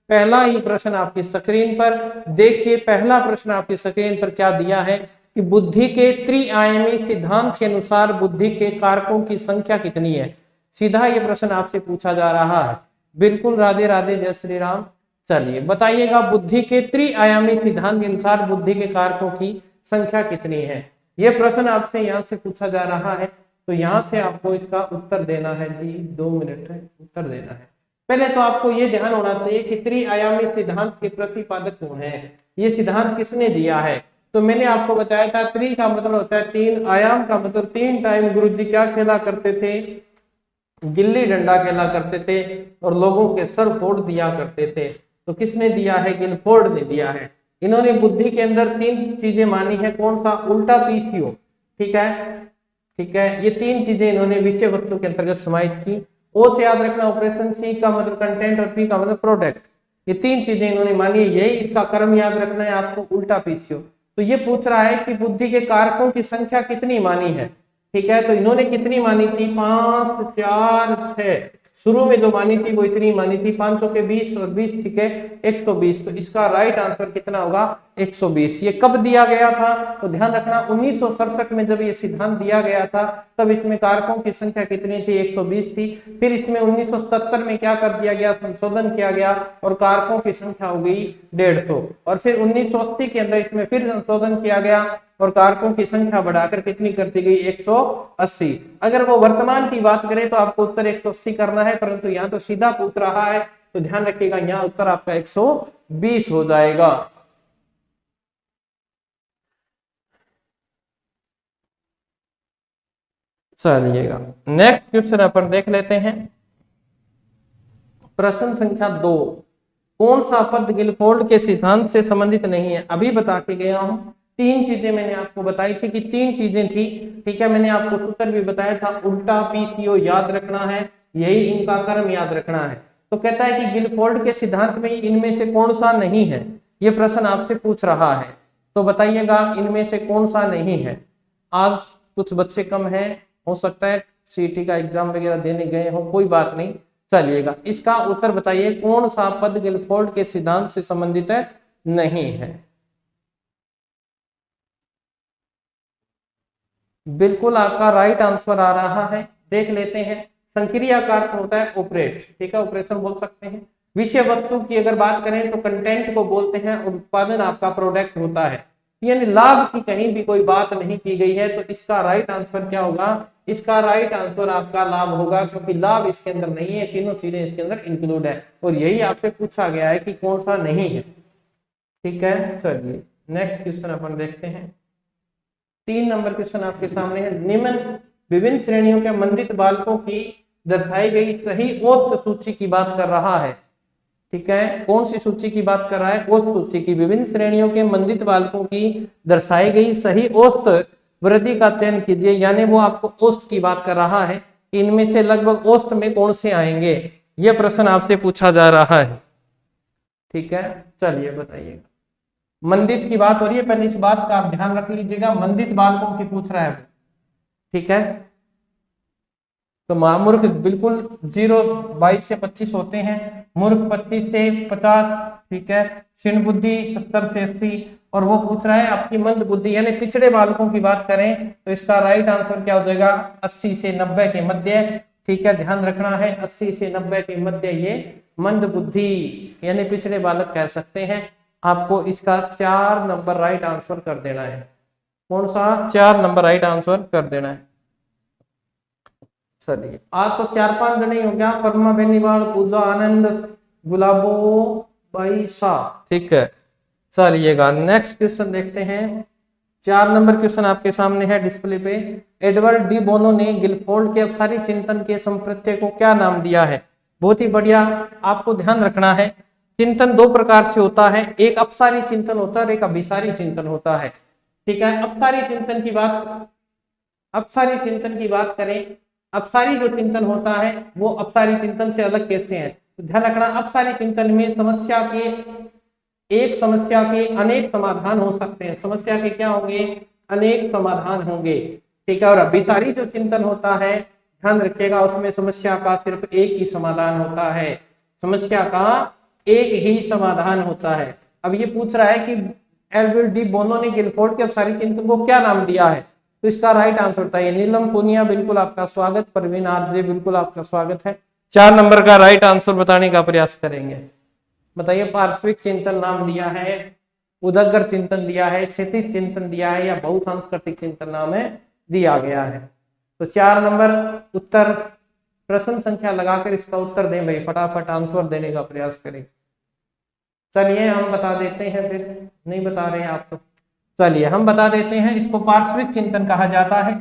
पहला ही प्रश्न आपकी स्क्रीन पर देखिए। पहला प्रश्न आपकी स्क्रीन पर क्या दिया है कि बुद्धि के त्रिआयामी सिद्धांत के अनुसार बुद्धि के कारकों की संख्या कितनी है। सीधा ये प्रश्न आपसे पूछा जा रहा है। बिल्कुल, राधे राधे, जय श्री राम। चलिए बताइएगा, बुद्धि के त्रिआयामी सिद्धांत के अनुसार बुद्धि के कारकों की संख्या कितनी है। यह प्रश्न आपसे यहाँ से पूछा जा रहा है, तो यहाँ से आपको इसका उत्तर देना है जी। 2 मिनट है, उत्तर देना है। पहले तो आपको ये ध्यान होना चाहिए कि त्रिआयामी सिद्धांत के प्रतिपादक कौन है, ये सिद्धांत किसने दिया है। तो मैंने आपको बताया था, त्रि का मतलब होता है 3, आयाम का मतलब 3 टाइम गुरुजी क्या खेला करते थे, गिल्ली डंडा खेला करते थे और लोगों के सर फोड़ दिया करते थे। तो किसने दिया है, गिलफोर्ड ने दिया है। इन्होंने बुद्धि के अंदर 3 चीजें मानी है। कौन सा, उल्टा पीसीओ, ठीक है, ठीक है। ये 3 चीजें इन्होंने विषय वस्तु के अंतर्गत समाहित की। ओ से याद रखना ऑपरेशन, सी का मतलब कंटेंट और पी का मतलब प्रोडक्ट। ये 3 चीजें इन्होंने मानी है, यही इसका कर्म याद रखना है आपको, उल्टा पीसीओ। तो ये पूछ रहा है कि बुद्धि के कारकों की संख्या कितनी मानी है, ठीक है। तो इन्होंने कितनी मानी थी, 5, 4, 6। शुरू में जो मानी थी वो इतनी मानी थी, 500 के 20 और 20 ठीक है 120। तो इसका राइट आंसर कितना होगा, 120। ये कब दिया गया था, तो ध्यान रखना 1967 में जब ये सिद्धांत दिया गया था, तब इसमें कारकों की संख्या कितनी थी, 120 थी। फिर इसमें 1977 में क्या कर दिया गया, संशोधन किया गया और कारकों की संख्या हो गई 150। और फिर 1980 के अंदर इसमें फिर संशोधन किया गया और कारकों की संख्या बढ़ाकर कितनी कर दी गई, 180। अगर वो वर्तमान की बात करें तो आपको उत्तर 180 करना है, परंतु यहाँ तो सीधा पूछ रहा है, तो ध्यान रखिएगा यहाँ उत्तर आपका 120 हो जाएगा। चलिएगा नेक्स्ट क्वेश्चन अपन देख लेते हैं। प्रश्न संख्या 2, कौन सा पद गिलफोर्ड के सिद्धांत से संबंधित नहीं है। अभी बता के गया हूं, 3 चीजें मैंने आपको बताई थी कि 3 चीजें थी, ठीक है। मैंने आपको सूत्र भी बताया था, उल्टा पीसीओ याद रखना है, यही इनका कर्म याद रखना है। तो कहता है कि गिलफोर्ड के सिद्धांत में इनमें से कौन सा नहीं है, ये प्रश्न आपसे पूछ रहा है। तो बताइएगा इनमें से कौन सा नहीं है। आज कुछ बच्चे कम है, हो सकता है सीटी का एग्जाम वगैरह देने गए हो, कोई बात नहीं। चलिएगा इसका उत्तर बताइए, कौन सा पद गिलफोर्ड के सिद्धांत से संबंधित है, नहीं है। बिल्कुल आपका राइट आंसर आ रहा है, देख लेते हैं। संक्रिया का अर्थ होता है ऑपरेट, ठीक है, ऑपरेशन बोल सकते हैं। विषय वस्तु की अगर बात करें तो कंटेंट को बोलते हैं और उत्पादन आपका प्रोडक्ट होता है। यानी लाभ की कहीं भी कोई बात नहीं की गई है, तो इसका राइट आंसर क्या होगा, इसका राइट आंसर आपका लाभ होगा, क्योंकि लाभ इसके अंदर नहीं है, तीनों चीजें इसके अंदर इंक्लूड है। और यही आपसे पूछा गया है कि कौन सा नहीं है, ठीक है। चलिए नेक्स्ट क्वेश्चन अपन देखते हैं। 3 नंबर क्वेश्चन आपके सामने है। निम्न विभिन्न श्रेणियों के मंदित बालकों की दर्शाई गई सही औसत सूची की बात कर रहा है, ठीक है। कौन सी सूची की बात कर रहा है, औसत सूची की। विभिन्न श्रेणियों के मंदित बालकों की दर्शाई गई सही औसत वृद्धि का चयन कीजिए। यानी वो आपको औसत की बात कर रहा है कि इनमें से लगभग औसत में कौन से आएंगे, यह प्रश्न आपसे पूछा जा रहा है, ठीक है। चलिए बताइएगा, मंदित की बात हो रही है, पहले इस बात का आप ध्यान रख लीजिएगा, मंदित बालकों की पूछ रहा है, ठीक है। तो महामूर्ख बिल्कुल 0, 22 से 25 होते हैं, मूर्ख 25 से 50, ठीक है, क्षीण बुद्धि 70 से 80, और वो पूछ रहा है आपकी मंद बुद्धि यानी पिछड़े बालकों की बात करें तो इसका राइट आंसर क्या हो जाएगा, 80 से 90 के मध्य, ठीक है। ध्यान रखना है 80 से 90 के मध्य ये मंद बुद्धि यानी पिछड़े बालक कह सकते हैं। आपको इसका 4 नंबर राइट आंसर कर देना है। कौन सा, 4 नंबर राइट आंसर कर देना है। चलिए आज तो 4-5 जने हो गया, परमा बेनीवाल, पूजा आनंद, गुलाबो भाई शाह, ठीक है। चलिएगा नेक्स्ट क्वेश्चन देखते हैं। 4 नंबर क्वेश्चन आपके सामने है डिस्प्ले पे। एडवर्ड डी बोनो ने गिलफोर्ड के अपसारी चिंतन के संप्रत्यय को क्या नाम दिया है। बहुत ही बढ़िया, आपको ध्यान रखना है चिंतन 2 प्रकार से होता है, एक अपसारी चिंतन होता है और एक अभिसारी चिंतन होता है, ठीक है। अपसारी चिंतन की बात करें, अपसारी जो चिंतन होता है वो अपसारी चिंतन से अलग कैसे है, तो ध्यान रखना अपसारी चिंतन में एक समस्या के अनेक समाधान हो सकते हैं, समस्या के क्या होंगे, अनेक समाधान होंगे, ठीक है। और अभिसारी जो चिंतन होता है ध्यान रखिएगा उसमें समस्या का सिर्फ एक ही समाधान होता है, समस्या का एक ही समाधान होता है। अब ये पूछ रहा है कि एल्बर्ट डी बोनो ने गिलफोर्ड के अपसारी चिंतन को क्या नाम दिया है, तो इसका राइट आंसर बताइए। नीलम पुनिया बिल्कुल आपका स्वागत, परवीन आरजे बिल्कुल आपका स्वागत है। 4 नंबर का राइट आंसर बताने का प्रयास करेंगे। बताइए पार्श्विक चिंतन नाम दिया है, उदग्र चिंतन दिया है, क्षितिज चिंतन दिया है, या बहुसांस्कृतिक चिंतन नाम है दिया गया है। तो 4 नंबर उत्तर प्रश्न संख्या लगाकर इसका उत्तर दें भाई, फटाफट आंसर देने का प्रयास करें। चलिए हम बता देते हैं, फिर नहीं बता रहे हैं आप तो चलिए हम बता देते हैं। इसको पार्श्विक चिंतन कहा जाता है,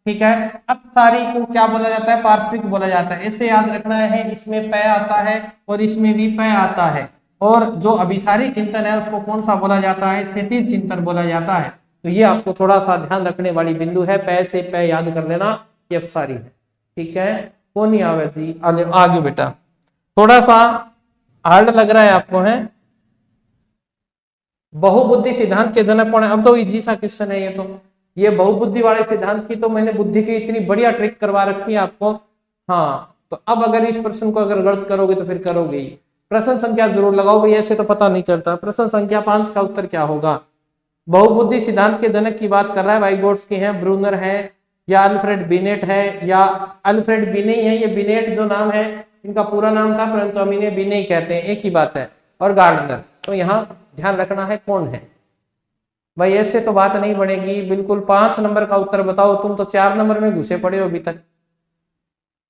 ठीक है। अब सारी को क्या बोला जाता है, पार्श्विक बोला जाता है। इसे याद रखना है, इसमें पै आता है और इसमें भी पै आता है। और जो अभिसारी चिंतन है उसको कौन सा बोला जाता है, क्षितिज चिंतन बोला जाता है। तो ये आपको थोड़ा सा ध्यान रखने वाली बिंदु है, पै से पै याद कर लेना, ये अपसारी है, ठीक है। कौन नहीं आवे जी, आगे बेटा थोड़ा सा हार्ड लग रहा है आपको, है। बहुबुद्धि सिद्धांत के जनक कौन है, अब तो इजी सा क्वेश्चन है ये तो। ये बहुबुद्धि वाले सिद्धांत की तो मैंने बुद्धि की इतनी बढ़िया ट्रिक करवा रखी है आपको। हाँ, तो अब अगर इस प्रश्न को अगर गलत करोगे तो फिर करोगे ही। प्रश्न संख्या जरूर लगाओ भाई, ऐसे तो पता नहीं चलता। प्रश्न संख्या 5 का उत्तर क्या होगा। बहुबुद्धि सिद्धांत के जनक की बात कर रहा है, वाइगोट्स्की है, ब्रूनर है, या अल्फ्रेड बिनेट है, या अल्फ्रेड बिने है। ये बिनेट जो नाम है इनका पूरा नाम था, परंतु हम इन्हें बिने कहते हैं, एक ही बात है। और गार्डनर, तो यहाँ ध्यान रखना है कौन है भाई, ऐसे तो बात नहीं बढ़ेगी। बिल्कुल 5 नंबर का उत्तर बताओ, तुम तो 4 नंबर में घुसे पड़े हो अभी तक।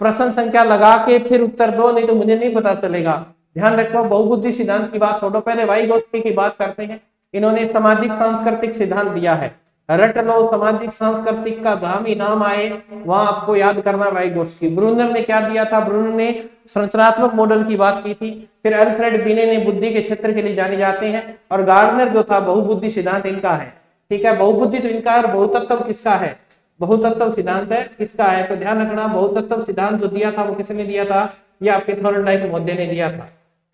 प्रश्न संख्या लगा के फिर उत्तर दो, नहीं तो मुझे नहीं पता चलेगा। ध्यान रखो, बहुबुद्धि सिद्धांत की बात छोड़ो, पहले वाइगोत्स्की की बात करते हैं। इन्होंने सामाजिक सांस्कृतिक सिद्धांत दिया है, रट लो, सामाजिक सांस्कृतिक का जहां भी नाम आए वहां आपको याद करना वाइगोत्स्की। ब्रूनर ने क्या दिया था, ब्रूनर ने संरचनात्मक मॉडल की बात की थी। फिर अल्फ्रेड बिने ने बुद्धि के क्षेत्र के लिए जाने जाते हैं, और गार्डनर जो था बहुबुद्धि सिद्धांत इनका है, ठीक है। बहुबुद्धि तो इनका है, और बहुतत्व किसका है, बहुतत्व सिद्धांत है किसका है। तो ध्यान रखना, बहुतत्व सिद्धांत जो दिया था वो किसने दिया था, ये आपके थॉर्नडाइक मोद्य ने दिया था,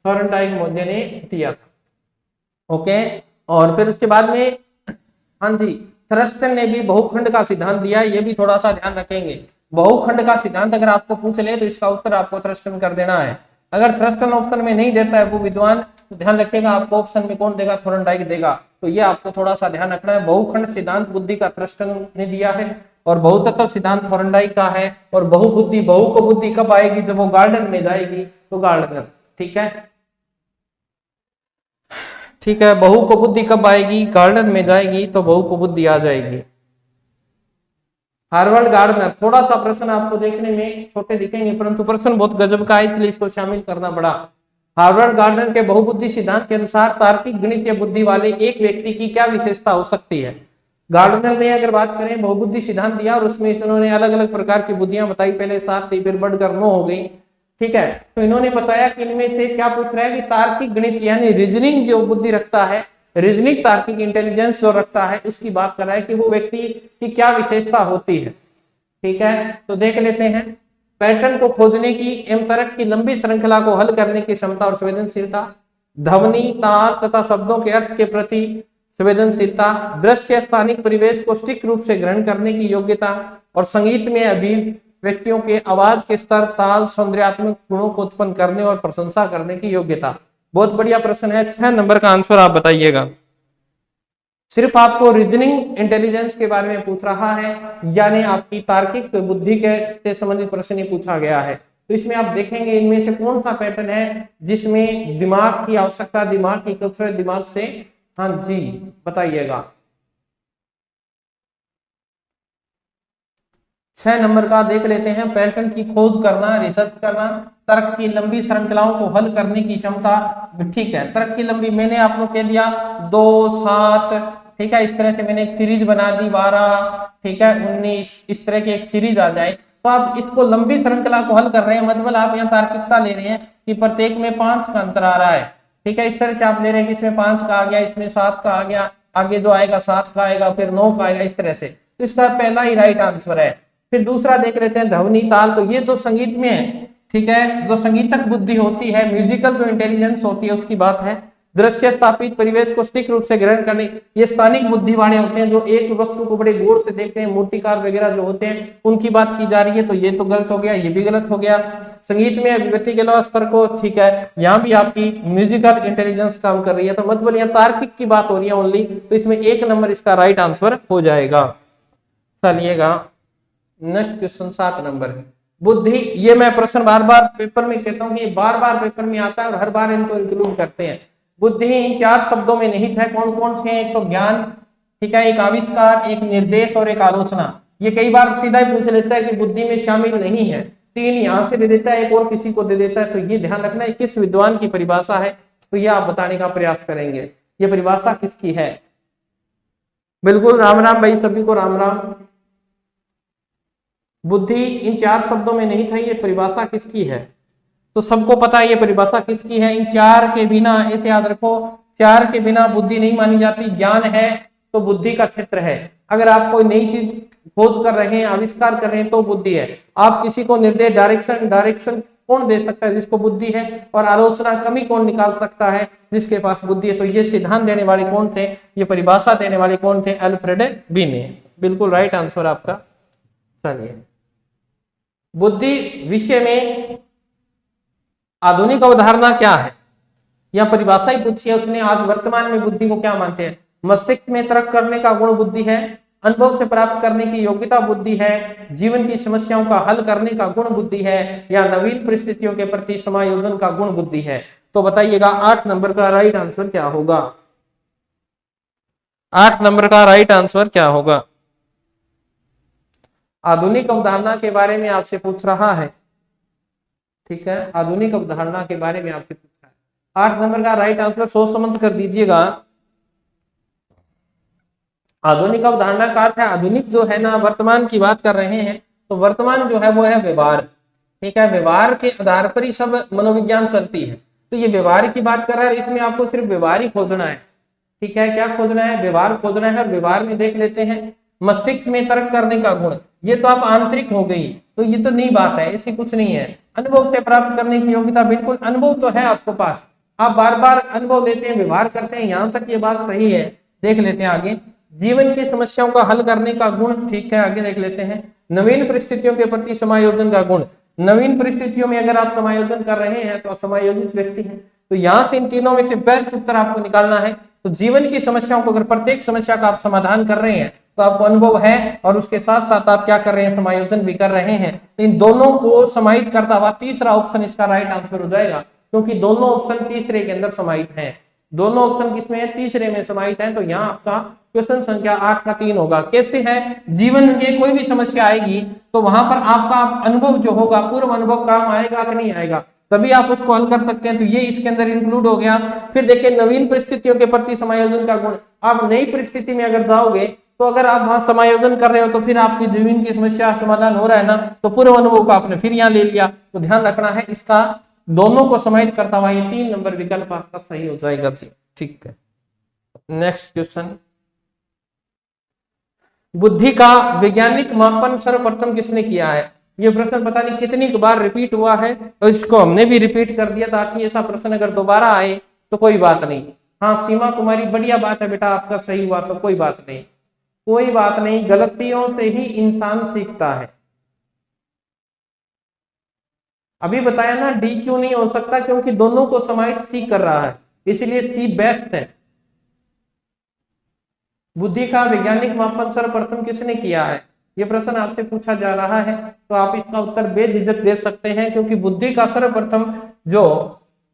थॉर्नडाइक मोद्य ने दिया था, ओके। और फिर उसके बाद में हाँ जी, थ्रस्टन ने भी बहुखंड का सिद्धांत दिया है, ये भी थोड़ा सा ध्यान रखेंगे। बहुखंड का सिद्धांत अगर आपको पूछ ले तो इसका उत्तर आपको थ्रस्टन कर देना है। अगर थ्रस्टन ऑप्शन में नहीं देता है वो विद्वान, तो ध्यान रखिएगा आपको ऑप्शन में कौन देगा, थॉर्नडाइक देगा। तो ये आपको थोड़ा सा ध्यान रखना है। बहुखंड सिद्धांत बुद्धि का थ्रस्टन ने दिया है, और बहुतत्व सिद्धांत थॉर्नडाइक का है। और बहुबुद्धि, बहु को बुद्धि कब आएगी, जब वो गार्डन में जाएगी, तो गार्डनर, ठीक है, ठीक है। बहु को बुद्धि कब आएगी, गार्डन में जाएगी, तो बहु को बुद्धि आ जाएगी। हार्वर्ड गार्डनर, थोड़ा सा प्रश्न आपको देखने में छोटे दिखेंगे, परंतु प्रश्न बहुत गजब का है, इसलिए इसको शामिल करना पड़ा। हार्वर्ड गार्डनर के बहुबुद्धि सिद्धांत के अनुसार तार्किक गणितीय बुद्धि वाले एक व्यक्ति की क्या विशेषता हो सकती है। गार्डनर ने अगर बात करें बहुबुद्धि सिद्धांत दिया, और उसमें इन्होंने अलग अलग प्रकार की बुद्धियां बताई, पहले 7 थी फिर बढ़कर 9 हो गई, ठीक है। तो इन्होंने बताया कि इनमें से क्या पूछ रहा है कि तार्किक गणित यानी रीजनिंग जो बुद्धि रखता है, रीजनिंग तार्किक इंटेलिजेंस जो रखता है, उसकी बात कर रहा है कि वो व्यक्ति की क्या विशेषता होती है, ठीक है। तो देख लेते हैं। पैटर्न को खोजने की एवं तर्क की लंबी श्रृंखला को हल करने की क्षमता और संवेदनशीलता, ध्वनि, ताल तथा शब्दों के अर्थ के प्रति संवेदनशीलता, दृश्य स्थानिक परिवेश को सटीक रूप से ग्रहण करने की योग्यता, और संगीत में अभिव्यक्तियों के आवाज के स्तर, ताल, सौंदर्यात्मक गुणों को उत्पन्न करने और प्रशंसा करने की योग्यता। बहुत बढ़िया प्रश्न है, 6 नंबर का आंसर आप बताइएगा। सिर्फ आपको रीजनिंग इंटेलिजेंस के बारे में पूछ रहा है, यानी आपकी तार्किक बुद्धि के से संबंधित प्रश्न ही पूछा गया है। तो इसमें आप देखेंगे इनमें से कौन सा पैटर्न है जिसमें दिमाग की आवश्यकता, दिमाग की कसरत, दिमाग से, हाँ जी बताइएगा। 6 नंबर का देख लेते हैं। पैटर्न की खोज करना, रिसर्च करना, तर्क की लंबी श्रृंखलाओं को हल करने की क्षमता, ठीक है। तर्क की लंबी मैंने आप लोग कह दिया 2, 7, ठीक है। इस तरह से मैंने एक सीरीज बना दी 12, ठीक है, 19, इस तरह की एक सीरीज आ जाए तो आप इसको लंबी श्रृंखला को हल कर रहे हैं, मतलब आप यहाँ तार्किकता ले रहे हैं कि प्रत्येक में 5 का अंतर आ रहा है, ठीक है। इस तरह से आप ले रहे हैं कि इसमें 5 का आ गया, इसमें 7 का आ गया, आगे जो आएगा 7 का आएगा, फिर 9 का आएगा, इस तरह से। तो इसका पहला ही राइट आंसर है। फिर दूसरा देख लेते हैं ध्वनि, ताल। तो ये जो संगीत में है, ठीक है, जो संगीतक बुद्धि होती है, म्यूजिकल जो इंटेलिजेंस होती है उसकी बात है। दृश्य स्थापित परिवेश को सटीक रूप से ग्रहण करने, ये स्थानिक बुद्धि वाले होते हैं जो एक वस्तु को बड़े गौर से देखते हैं, मूर्तिकार वगैरह जो होते हैं उनकी बात की जा रही है, तो ये तो गलत हो गया, ये भी गलत हो गया। संगीत में अभिव्यक्ति के अलावा स्तर को, ठीक है, यहाँ भी आपकी म्यूजिकल इंटेलिजेंस काम कर रही है, तो मत बोलिए तार्किक की बात हो रही है ओनली, तो इसमें 1 नंबर इसका राइट आंसर हो जाएगा। चलिएगा नेक्स्ट क्वेश्चन 7 नंबर, बुद्धि। ये मैं प्रश्न बार बार पेपर में कहता हूँ कि बार बार पेपर में आता है और हर बार इनको इंक्लूड करते हैं। बुद्धि इन 4 शब्दों में निहित है, कौन कौन से हैं? एक तो ज्ञान, ठीक है, एक आविष्कार, एक निर्देश और एक आलोचना। ये कई बार सीधा ही पूछ लेता है कि बुद्धि में शामिल नहीं है, 3 यहाँ से दे देता है, एक और किसी को दे देता है, तो ये ध्यान रखना है किस विद्वान की परिभाषा है, तो ये आप बताने का प्रयास करेंगे। ये परिभाषा किसकी है? बिल्कुल राम राम भाई, सभी को राम राम। बुद्धि इन 4 शब्दों में नहीं था, ये परिभाषा किसकी है? तो सबको पता है ये परिभाषा किसकी है। इन 4 के बिना, ऐसे याद रखो, 4 के बिना बुद्धि नहीं मानी जाती। ज्ञान है तो बुद्धि का क्षेत्र है, अगर आप कोई नई चीज खोज कर रहे हैं, आविष्कार कर रहे हैं तो बुद्धि है। आप किसी को निर्देश, डायरेक्शन कौन दे सकता है? जिसको बुद्धि है। और आलोचना, कमी कौन निकाल सकता है? जिसके पास बुद्धि है। तो ये सिद्धांत देने वाले कौन थे? ये परिभाषा देने वाले कौन थे? अल्फ्रेड बीने। बिल्कुल राइट आंसर आपका। चलिए, बुद्धि विषय में आधुनिक अवधारणा क्या है? यह परिभाषा ही पूछी है उसने। आज वर्तमान में बुद्धि को क्या मानते हैं? मस्तिष्क में तर्क करने का गुण बुद्धि है, अनुभव से प्राप्त करने की योग्यता बुद्धि है, जीवन की समस्याओं का हल करने का गुण बुद्धि है, या नवीन परिस्थितियों के प्रति समायोजन का गुण बुद्धि है। तो बताइएगा 8 नंबर का राइट आंसर क्या होगा? 8 नंबर का राइट आंसर क्या होगा? आधुनिक अवधारणा के बारे में आपसे पूछ रहा है, ठीक है, आधुनिक अवधारणा के बारे में आपसे पूछ रहा है। 8 नंबर का राइट आंसर सोच समझ कर दीजिएगा। आधुनिक अवधारणा का अर्थ है, आधुनिक जो है ना, वर्तमान की बात कर रहे हैं, तो वर्तमान जो है वो है व्यवहार, ठीक है। व्यवहार के आधार पर ही सब मनोविज्ञान चलती है। तो ये व्यवहार की बात कर रहा है, इसमें आपको सिर्फ व्यवहार ही खोजना है, ठीक है। क्या खोजना है? व्यवहार खोजना है। और व्यवहार में देख लेते हैं मस्तिष्क में तर्क करने का गुण, ये तो आप आंतरिक हो गई, तो ये तो नई बात है, ऐसी कुछ नहीं है। अनुभव से प्राप्त करने की योग्यता, बिल्कुल अनुभव तो है आपके पास, आप बार बार अनुभव लेते हैं, व्यवहार करते हैं, यहां तक ये बात सही है। देख लेते हैं आगे, जीवन की समस्याओं का हल करने का गुण, ठीक है, आगे देख लेते हैं। नवीन परिस्थितियों के प्रति समायोजन का गुण, नवीन परिस्थितियों में अगर आप समायोजन कर रहे हैं तो समायोजित व्यक्ति हैं। तो यहां से इन तीनों में से बेस्ट उत्तर आपको निकालना है। तो जीवन की समस्याओं को, अगर प्रत्येक समस्या का आप समाधान कर रहे हैं तो आपको अनुभव है, और उसके साथ साथ आप क्या कर रहे हैं? समायोजन भी कर रहे हैं। तो इन दोनों को समाहित करता हुआ तीसरा ऑप्शन इसका राइट आंसर हो जाएगा, क्योंकि दोनों ऑप्शन तीसरे के अंदर समाहित हैं। दोनों ऑप्शन किसमें है? तीसरे में समाहित है। तो यहाँ आपका क्वेश्चन संख्या 8 का 3 होगा। कैसे है? जीवन में कोई भी समस्या आएगी तो वहां पर आपका अनुभव जो होगा, पूर्व अनुभव काम आएगा कि नहीं आएगा, तभी आप उसको हल कर सकते हैं। तो ये इसके अंदर इंक्लूड हो गया। फिर देखिए, नवीन परिस्थितियों के प्रति समायोजन का गुण, आप नई परिस्थिति में अगर जाओगे तो अगर आप वहां समायोजन कर रहे हो तो फिर आपकी जीवन की समस्या समाधान हो रहा है ना, तो पूर्व अनुभव को आपने फिर यहाँ ले लिया। तो ध्यान रखना है इसका, दोनों को समाहित करता हुआ ये 3 नंबर विकल्प आपका सही हो जाएगा। ठीक है, नेक्स्ट क्वेश्चन, बुद्धि का वैज्ञानिक मापन सर्वप्रथम किसने किया है? ये प्रश्न पता नहीं कितनी बार रिपीट हुआ है, और इसको हमने भी रिपीट कर दिया ताकि ऐसा प्रश्न अगर दोबारा आए तो कोई बात नहीं। हाँ सीमा कुमारी, बढ़िया बात है बेटा, आपका सही हुआ तो कोई बात नहीं, कोई बात नहीं, गलतियों से ही इंसान सीखता है। अभी बताया ना, डी क्यों नहीं हो सकता? क्योंकि दोनों को समाहित सी कर रहा है, इसलिए सी बेस्ट है। बुद्धि का वैज्ञानिक मापन सर्वप्रथम किसने किया है? यह प्रश्न आपसे पूछा जा रहा है, तो आप इसका उत्तर बेझिझक दे सकते हैं, क्योंकि बुद्धि का सर्वप्रथम जो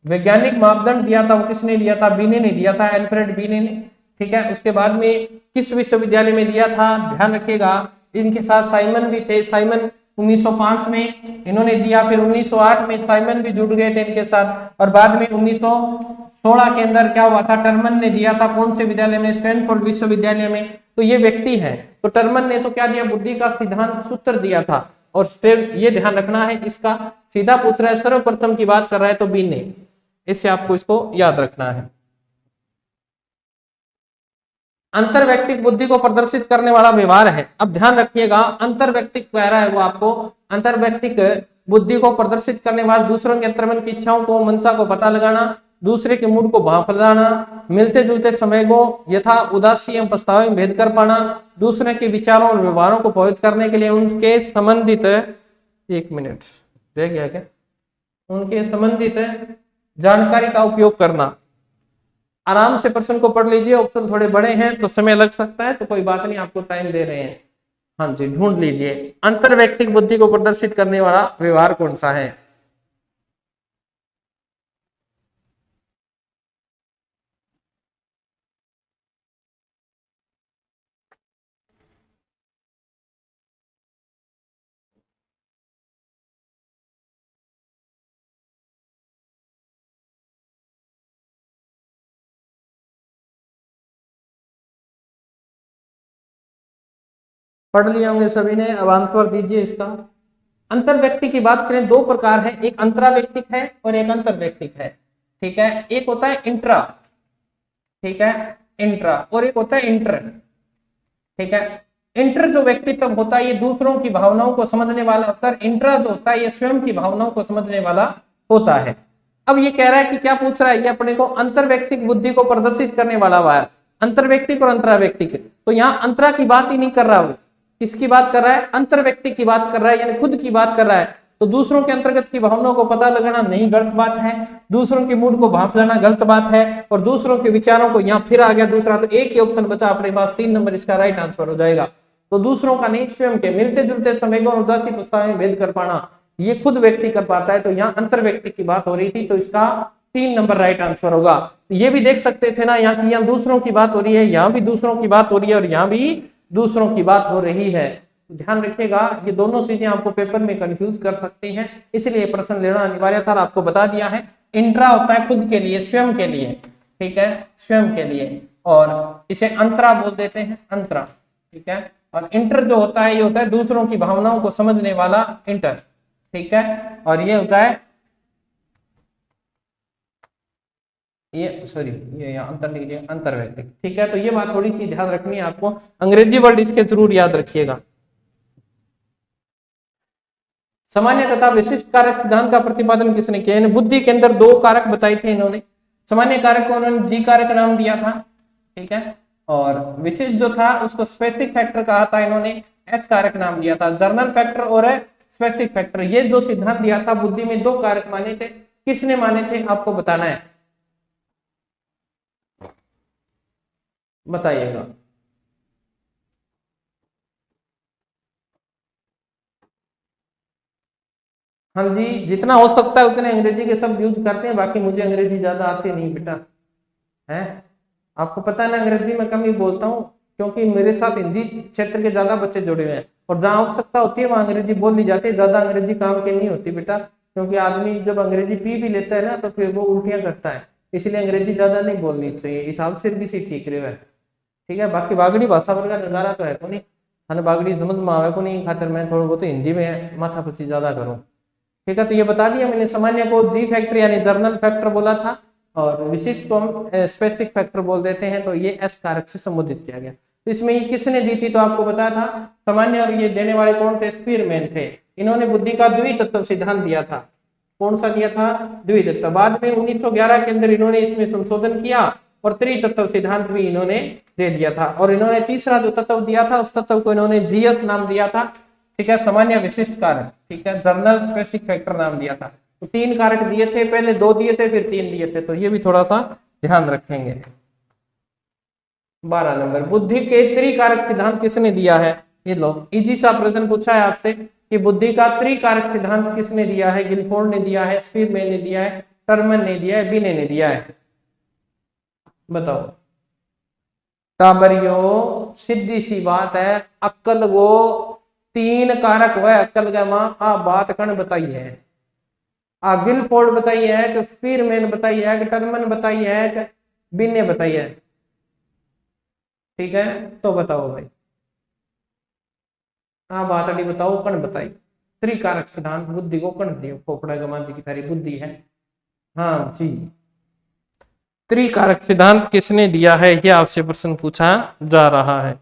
वैज्ञानिक मापदंड दिया था वो किसने दिया था? बीने ने दिया था, अल्फ्रेड बीने ने, ठीक है। उसके बाद में किस विश्वविद्यालय में दिया था? ध्यान रखिएगा, इनके साथ साइमन भी थे, साइमन 1905 में इन्होंने दिया, फिर 1908 में साइमन भी जुड़ गए थे इनके साथ, और बाद में 1916 के अंदर क्या हुआ था? टर्मन ने दिया था। कौन से विद्यालय में? स्टैनफोर्ड विश्वविद्यालय में। तो ये व्यक्ति है, तो टर्मन ने तो क्या दिया? बुद्धि का सिद्धांत सूत्र दिया था। और ये ध्यान रखना है, इसका सीधा पूछ रहा है, सर्वप्रथम की बात कर रहा है तो बीने, इससे आपको इसको याद रखना है। अंतरवैयक्तिक बुद्धि को प्रदर्शित करने वाला व्यवहार है। अब ध्यान रखिएगा, अंतरवैयक्तिक कह रहा है वो आपको, अंतरवैयक्तिक बुद्धि को प्रदर्शित करने वाला दूसरों के अंतर्मन की इच्छाओं को, मनसा को पता लगाना, दूसरे के मूड को भांप लाना, मिलते जुलते समय को यथा उदासी एवं पछतावे में भेद कर पाना, दूसरे के विचारों और व्यवहारों को प्रभावित करने के लिए उनके संबंधित, एक मिनट रह गया क्या, उनके संबंधित जानकारी का उपयोग करना। आराम से प्रश्न को पढ़ लीजिए, ऑप्शन थोड़े बड़े हैं तो समय लग सकता है, तो कोई बात नहीं, आपको टाइम दे रहे हैं। हाँ जी, ढूंढ लीजिए। अंतर्वैयक्तिक बुद्धि को प्रदर्शित करने वाला व्यवहार कौन सा है? पढ़ लिए होंगे सभी ने, अब आंसर दीजिए इसका। अंतर्व्यक्ति की बात करें, दो प्रकार है, एक अंतराव्यक्तिक है और एक अंतर्व्यक्तिक है। ठीक है, एक होता है इंट्रा, ठीक है, इंट्रा, और एक होता है इंटर। ठीक है, इंटर जो व्यक्तित्व होता है ये दूसरों की भावनाओं को समझने वाला होता है, इंट्रा जो होता है ये स्वयं की भावनाओं को समझने वाला होता है। अब ये कह रहा है कि क्या पूछ रहा है ये अपने को, अंतर्व्यक्तिक बुद्धि को प्रदर्शित करने वाला वार, अंतर्व्यक्तिक और अंतराव्यक्तिक। तो यहाँ अंतरा की बात ही नहीं कर रहा, वो किसकी बात कर रहा है? अंतर्व्यक्ति की बात कर रहा है, यानी खुद की बात कर रहा है। तो दूसरों के अंतर्गत की भावनाओं को पता लगाना नहीं गलत बात है, दूसरों के मूड को भांप लेना गलत बात है, और दूसरों के विचारों को, यहाँ फिर आ गया दूसरा, तो एक ही ऑप्शन बचा अपने पास, 3 नंबर इसका राइट आंसर हो जाएगा। तो दूसरों का नहीं, स्वयं के मिलते जुलते समय को उदासी पछतावे में भेद कर पाना, ये खुद व्यक्ति कर पाता है। तो यहाँ अंतर्व्यक्ति की बात हो रही थी, तो इसका 3 नंबर राइट आंसर होगा। ये भी देख सकते थे ना, यहाँ की यहाँ दूसरों की बात हो रही है, यहाँ भी दूसरों की बात हो रही है, और यहाँ भी दूसरों की बात हो रही है। ध्यान रखिएगा, ये दोनों चीजें आपको पेपर में कंफ्यूज कर सकती हैं, इसलिए प्रश्न लेना अनिवार्य था। आपको बता दिया है, इंट्रा होता है खुद के लिए, स्वयं के लिए, ठीक है, स्वयं के लिए, और इसे अंतरा बोल देते हैं, अंतरा। ठीक है, और इंटर जो होता है ये होता है दूसरों की भावनाओं को समझने वाला, इंटर। ठीक है, और ये होता है, ये सॉरी, ये अंतर लिख दिया, अंतर्वैयक्तिक। ठीक है, तो ये बात थोड़ी सी ध्यान रखनी है आपको, अंग्रेजी वर्ड इसके जरूर याद रखिएगा। सामान्य तथा विशिष्ट कारक सिद्धांत का प्रतिपादन किसने किया? बुद्धि के अंदर 2 कारक बताए थे इन्होंने। सामान्य कारक को उन्होंने जी कारक नाम दिया था, ठीक है, और विशिष्ट जो था उसको स्पेसिफिक फैक्टर कहा था इन्होंने, एस कारक नाम दिया था। जर्नल फैक्टर और स्पेसिफिक फैक्टर, ये जो सिद्धांत दिया था बुद्धि में 2 कारक माने थे, किसने माने थे आपको बताना है, बताइएगा। हाँ जी, जितना हो सकता है उतने अंग्रेजी के शब्द यूज करते हैं, बाकी मुझे अंग्रेजी ज्यादा आती नहीं बेटा, है आपको पता है ना, अंग्रेजी में कम ही बोलता हूँ, क्योंकि मेरे साथ हिंदी क्षेत्र के ज्यादा बच्चे जुड़े हुए हैं, और जहाँ आवश्यकता होती है वहां अंग्रेजी बोल ली जाती है, ज्यादा अंग्रेजी काम की नहीं होती बेटा, क्योंकि आदमी जब अंग्रेजी पी भी लेता है ना तो फिर वो उल्टियां करता है, इसलिए अंग्रेजी ज्यादा नहीं बोलनी चाहिए, इस हाल से भी सी ठीक रहे है। ठीक है, बाकी बागड़ी भाषा वर्ग का नजारा तो है को नहीं, हमें बागड़ी समझ में आवे को नहीं, खातिर मैं थोड़ा बहुत हिंदी में माथा पची ज्यादा करूँ। ठीक है, तो ये बता दिया मैंने, सामान्य को जी फैक्टर यानी जर्नल फैक्टर बोला था, और विशिष्ट को हम स्पेसिफिक फैक्टर बोल देते हैं, तो ये एस कारक से संबोधित किया गया। तो इसमें ये किसने दी थी, तो आपको बताया था सामान्य, और ये देने वाले कौन थे, स्पीरमैन थे। इन्होंने बुद्धि का द्वितत्व सिद्धांत दिया था, कौन सा दिया था, द्वितत्व। बाद में 1911 के अंदर इन्होंने इसमें संशोधन किया और त्रितत्व सिद्धांत भी इन्होंने दे दिया था, और इन्होंने तीसरा जो तत्व दिया था उस तत्व को इन्होंने जीएस नाम दिया था। ठीक है, सामान्य विशिष्ट कारक, ठीक है, जर्नल स्पेसिफिक फैक्टर नाम दिया था। तो 3 कारक दिए थे, पहले 2 दिए थे फिर 3 दिए थे, तो ये भी थोड़ा सा ध्यान रखेंगे। 12 नंबर, बुद्धि के त्रिकारक सिद्धांत किसने दिया है? ये लो, इजी सा प्रश्न पूछा है आपसे कि बुद्धि का त्रिकारक सिद्धांत किसने दिया है? गिलफोर्ड ने दिया है, स्पीरमैन ने दिया है, टर्मन ने दिया है, बिने ने दिया है, बताओ। टाबरियो, सीधी सी बात है, अक्ल गो 3 कारक वह अक्ल का मां आ बात कण बताई है, आ गिलफोर्ड बताई है कि स्पीरमैन बताई है कि टर्मन बताई है कि बिने बताई है? ठीक है, तो बताओ भाई, हाँ बात अड़ी बताओ, कण बताई। त्रिकारक सिद्धांत बुद्धि को कण दियो, खोपड़ा गमाती की तारी बुद्धि है। हाँ जी, त्रिकारक सिद्धांत किसने दिया है, यह आपसे प्रश्न पूछा जा रहा है।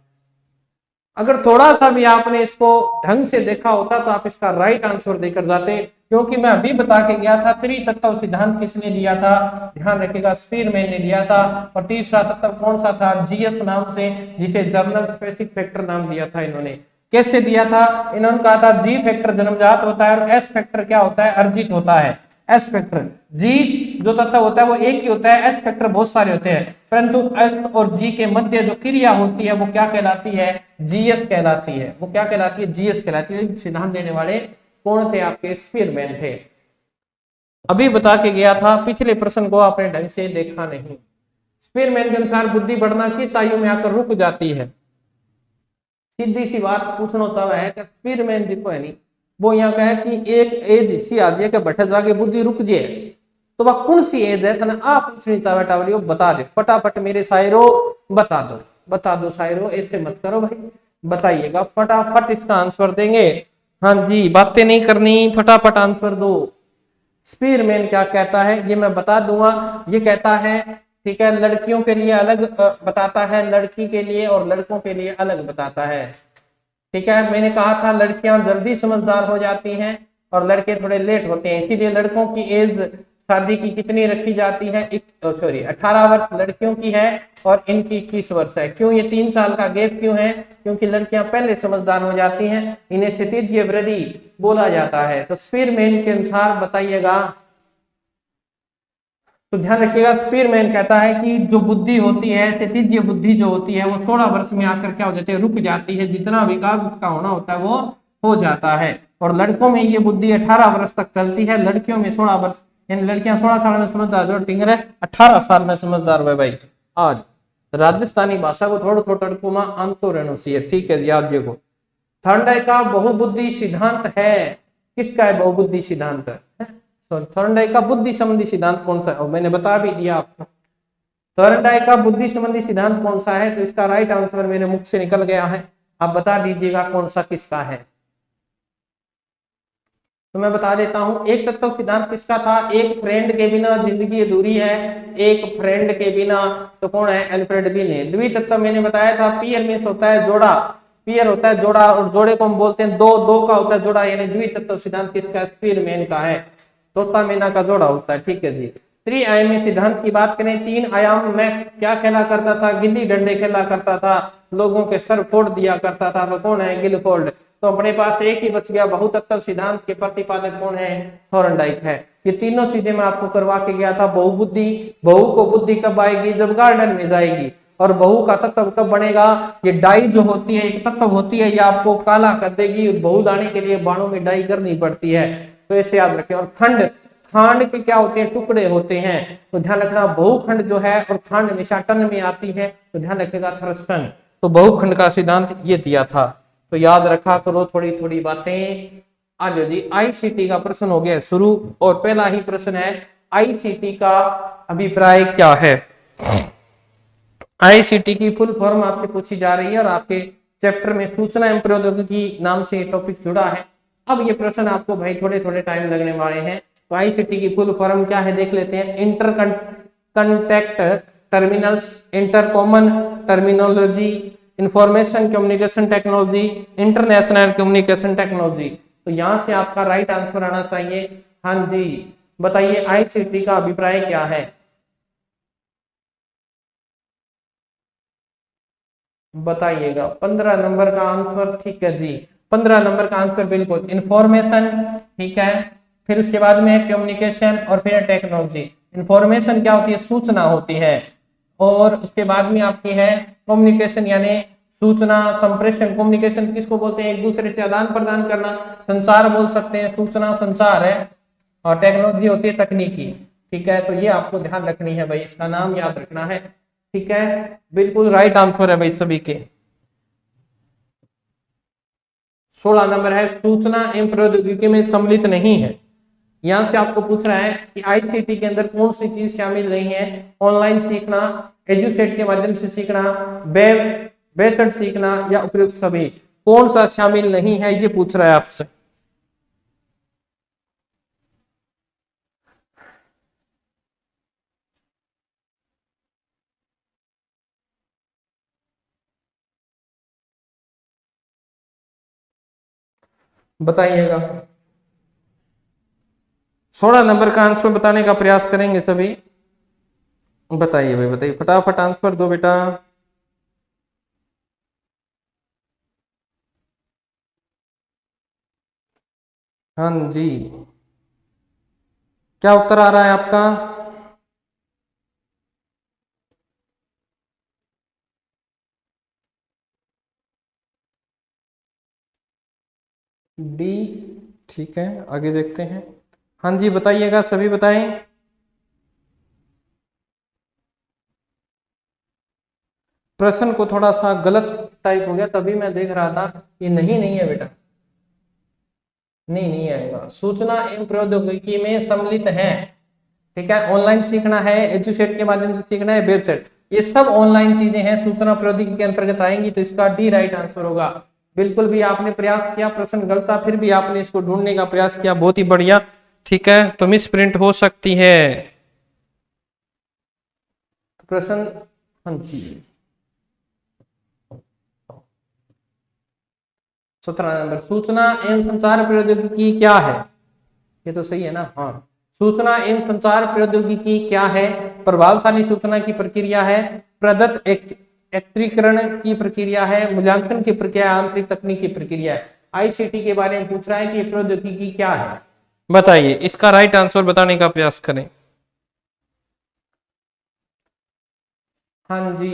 अगर थोड़ा सा भी आपने इसको ढंग से देखा होता तो आप इसका राइट आंसर देकर जाते, क्योंकि मैं अभी बता के गया था त्रितत्व सिद्धांत किसने दिया था, ध्यान रखिएगा स्पीरमैन ने दिया था। और तीसरा तत्व कौन सा था, जीएस नाम से, जिसे जर्नल स्पेसिफिक फैक्टर नाम दिया था इन्होंने। कैसे दिया था, इन्होंने कहा था जी फैक्टर जन्मजात होता है और एस फैक्टर क्या होता है, अर्जित होता है। एस फैक्टर, जी जो तत्व होता है वो एक ही होता है, एस फैक्टर बहुत सारे होते हैं, परंतु एस और जी के मध्य जो क्रिया होती है वो क्या कहलाती है, जीएस कहलाती है। वो क्या कहलाती है, जीएस कहलाती है। सिद्धांत देने वाले कौन थे, आपके स्पीरमैन थे। अभी बता के गया था, पिछले प्रश्न को आपने ढंग से देखा नहीं। स्पीरमैन के अनुसार बुद्धि बढ़ना किस आयु में आकर रुक जाती है। सीधी सी बात पूछना चाह है कि स्पीरमैन देखो है नहीं, वो यहाँ कहे कि एक एज सी आ जाए कि बैठे जाके बुद्धि रुक जाए, तो वह कौन सी एज है, तना आप पूछनी चाहे टावली बता दे फटाफट मेरे शायरो, बता दो बता दो शायरो, ऐसे मत करो भाई, बताइएगा फटाफट इसका आंसर देंगे। हाँ जी, बातें नहीं करनी, फटाफट आंसर दो। स्पीरमैन क्या कहता है ये मैं बता दूंगा। ये कहता है, ठीक है, लड़कियों के लिए अलग बताता है, लड़की के लिए और लड़कों के लिए अलग बताता है। ठीक है, मैंने कहा था लड़कियां जल्दी समझदार हो जाती हैं और लड़के थोड़े लेट होते हैं, इसीलिए लड़कों की एज शादी की कितनी रखी जाती है, 18 वर्ष लड़कियों की है और इनकी 21 वर्ष है। क्यों ये 3 साल का गैप क्यों है, क्योंकि लड़कियां पहले समझदार हो जाती हैं, इन्हें क्षितिज वृद्धि बोला जाता है। तो स्पीरमैन के अनुसार बताइएगा, तो ध्यान रखिएगा स्पीरमैन कहता है कि जो बुद्धि होती है, क्षितिज बुद्धि जो होती है वो 16 वर्ष में आकर क्या हो जाती है, रुक जाती है, जितना विकास उसका होना होता है वो हो जाता है। और लड़कों में ये बुद्धि 18 वर्ष तक चलती है, लड़कियों में 16 वर्ष, यानी लड़कियां 16 साल में समझदार, जो टिंगर है 18 साल में समझदार हुए भाई। आज राजस्थानी भाषा को थोड़ा थोड़ा टड़को में आंतो रहना चाहिए, ठीक है जी। आज देखो थर्नडाइक का बहुबुद्धि सिद्धांत है, किसका है बहुबुद्धि सिद्धांत, थॉर्नडाइक का बुद्धि संबंधी सिद्धांत कौन सा है, और मैंने बता भी दिया आपको। थॉर्नडाइक का बुद्धि संबंधी सिद्धांत कौन सा है, तो इसका राइट आंसर मेरे मुख से निकल गया है, आप बता दीजिएगा कौन सा किसका है। तो मैं बता देता हूं, एक तत्व सिद्धांत किसका था, एक फ्रेंड के बिना जिंदगी अधूरी है, एक फ्रेंड के बिना, तो कौन है, अल्फ्रेड बी ने। द्वितत्व मैंने बताया था, पीयर मींस होता है जोड़ा, पीयर होता है जोड़ा, और जोड़े को हम बोलते हैं दो, दो का होता है जोड़ा, यानी द्वितत्व सिद्धांत किसका, स्पीरमैन का है, तोता मैना का जोड़ा होता है, ठीक है जी। त्रिआयामी सिद्धांत की बात करें, 3 आयाम में क्या खेला करता था, गिल्ली डंडे खेला करता था, लोगों के सर फोड़ दिया करता था, वो कौन है, गिलफोर्ड। तो अपने पास एक ही बच गया, बहुतत्व सिद्धांत के प्रतिपादक कौन है, थॉर्नडाइक है। ये तीनों चीजें मैं आपको करवा के गया था। बहुबुद्धि, बहू को बुद्धि कब आएगी, जब गार्डन में जाएगी। और बहू का तत्व कब बनेगा, ये डाई जो होती है, एक तत्व होती है, ये आपको काला कर देगी, बहू लाने के लिए बाणों में डाई करनी पड़ती है, तो ऐसे याद रखें। और खंड, खांड के क्या होते हैं, टुकड़े होते हैं, तो ध्यान रखना बहुखंड जो है, और खांड हमेशा टन में आती है, तो ध्यान रखेगा थर्स्टन। तो बहुखंड का सिद्धांत ये दिया था, तो याद रखा करो थोड़ी थोड़ी बातें। आ जाओ जी, आईसीटी का प्रश्न हो गया शुरू, और पहला ही प्रश्न है, आईसीटी का अभिप्राय क्या है। आईसीटी की फुल फॉर्म आपसे पूछी जा रही है, और आपके चैप्टर में सूचना एवं प्रौद्योगिकी नाम से टॉपिक जुड़ा है। अब ये प्रश्न आपको भाई थोड़े थोड़े टाइम लगने वाले हैं। तो आईसीटी की फुल फॉर्म क्या है देख लेते हैं, inter contact terminals, inter common terminology, information communication technology, international communication technology. तो यहां से आपका राइट आंसर आना चाहिए। हाँ जी, बताइए आईसीटी का अभिप्राय क्या है, बताइएगा। 15 नंबर का आंसर, ठीक है जी, 15 नंबर का आंसर बिल्कुल इंफॉर्मेशन, ठीक है। फिर उसके बाद में है कम्युनिकेशन, और फिर टेक्नोलॉजी। इंफॉर्मेशन क्या होती है, सूचना होती है, और उसके बाद में आपकी है कम्युनिकेशन, यानी सूचना संप्रेषण। कम्युनिकेशन किसको बोलते हैं, एक दूसरे से आदान प्रदान करना, संचार बोल सकते हैं, सूचना संचार है। और टेक्नोलॉजी होती है तकनीकी, ठीक है। तो ये आपको ध्यान रखनी है भाई, इसका नाम याद रखना है, ठीक है। बिल्कुल राइट आंसर है भाई सभी के। 16 नंबर है, सूचना एवं प्रौद्योगिकी में सम्मिलित नहीं है। यहां से आपको पूछ रहा है कि आईसीटी के अंदर कौन सी चीज शामिल नहीं है, ऑनलाइन सीखना, एजुसेट के माध्यम से सीखना, वेब बेस्ड सीखना, या उपयुक्त सभी, कौन सा शामिल नहीं है, ये पूछ रहा है आपसे। बताइएगा। 16 नंबर का आंसर बताने का प्रयास करेंगे सभी। बताइए भाई, बताइए फटाफट आंसर दो बेटा। हाँ जी, क्या उत्तर आ रहा है आपका? डी। ठीक है, आगे देखते हैं। हाँ जी बताइएगा, सभी बताएं। प्रश्न को थोड़ा सा गलत टाइप हो गया, तभी मैं देख रहा था। ये नहीं है बेटा, नहीं आएगा। सूचना एवं प्रौद्योगिकी में सम्मिलित है, ठीक है। ऑनलाइन सीखना है, एजुसेट के माध्यम से सीखना है, वेबसाइट, ये सब ऑनलाइन चीजें हैं, सूचना प्रौद्योगिकी के अंतर्गत आएंगी, तो इसका डी राइट आंसर होगा। बिल्कुल भी आपने प्रयास किया, प्रश्न गलत था, फिर भी आपने इसको ढूंढने का प्रयास किया, बहुत ही बढ़िया। ठीक है, तो मिस प्रिंट हो सकती है प्रश्न। हाँ जी, 17 नंबर, सूचना एवं संचार प्रौद्योगिकी क्या है? ये तो सही है ना? हाँ, सूचना एवं संचार प्रौद्योगिकी क्या है? प्रभावशाली सूचना की प्रक्रिया है, प्रदत्त एकत्रीकरण की प्रक्रिया है, मूल्यांकन की प्रक्रिया, आंतरिक तकनीक की प्रक्रिया है। आईसीटी के बारे में पूछ रहा है कि ये प्रौद्योगिकी क्या है, बताइए। इसका राइट आंसर बताने का प्रयास करें। हाँ जी,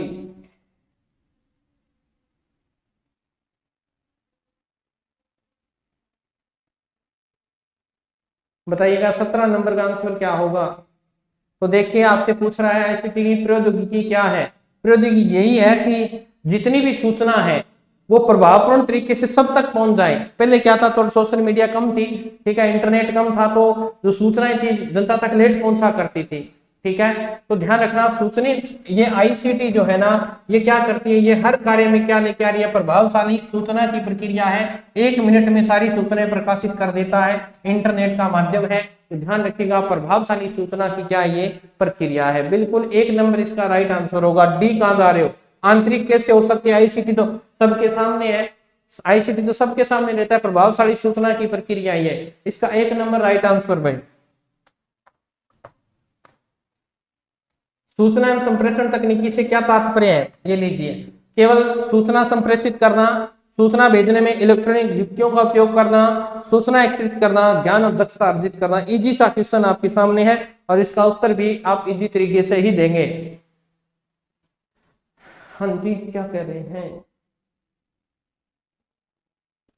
बताइएगा 17 नंबर का आंसर क्या होगा। तो देखिए, आपसे पूछ रहा है आईसीटी की प्रौद्योगिकी क्या है। प्रौद्योगिकी यही है कि जितनी भी सूचना है वो प्रभावपूर्ण तरीके से सब तक पहुंच जाए। पहले क्या था, थोड़ा सोशल मीडिया कम थी, ठीक है, इंटरनेट कम था, तो जो सूचनाएं थी जनता तक लेट पहुंचा करती थी, ठीक है। तो ध्यान रखना, सूचना, ये आईसीटी जो है ना, ये क्या करती है, ये हर कार्य में क्या लेके आ रही है, प्रभावशाली सूचना की प्रक्रिया है। 1 मिनट में सारी सूचनाएं प्रकाशित कर देता है, इंटरनेट का माध्यम है। तो ध्यान रखिएगा, प्रभावशाली सूचना की क्या ये प्रक्रिया है। बिल्कुल 1 नंबर इसका राइट आंसर होगा। डी कहां जा रहे हो? आंतरिक कैसे हो सकती है? आईसीटी तो सबके सामने है, आईसीटी तो सबके सामने रहता है, प्रभावशाली सूचना की प्रक्रिया ये, इसका 1 नंबर राइट आंसर भाई। सूचना एवं संप्रेषण तकनीकी से क्या तात्पर्य है? ये लीजिए, केवल सूचना संप्रेषित करना, सूचना भेजने में इलेक्ट्रॉनिक युक्तियों का उपयोग करना, सूचना एकत्रित करना, ज्ञान और दक्षता अर्जित करना। इजी सा क्वेश्चन आपके सामने है, और इसका उत्तर भी आप इजी तरीके से ही देंगे। हाँ जी, क्या कह रहे हैं?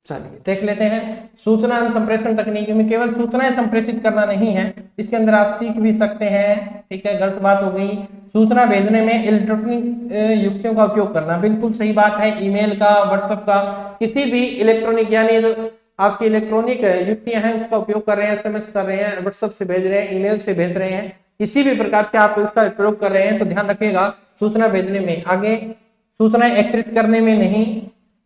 चलिए देख लेते हैं। सूचना एवं संप्रेषण तकनीकी में केवल सूचनाएं संप्रेषित करना नहीं है, इसके अंदर आप सीख भी सकते हैं, ठीक है, गलत बात हो गई। सूचना भेजने में इलेक्ट्रॉनिक युक्तियों का उपयोग करना, बिल्कुल सही बात है। ईमेल का, व्हाट्सएप का, किसी भी इलेक्ट्रॉनिक, यानी जो आपकी इलेक्ट्रॉनिक युक्तियां हैं उसका उपयोग कर रहे हैं, एसएमएस कर रहे हैं, व्हाट्सएप से भेज रहे हैं, ईमेल से भेज रहे हैं, किसी भी प्रकार से आप उसका प्रयोग कर रहे हैं, तो ध्यान रखिएगा, सूचना भेजने में। आगे, सूचना एकत्रित करने में नहीं,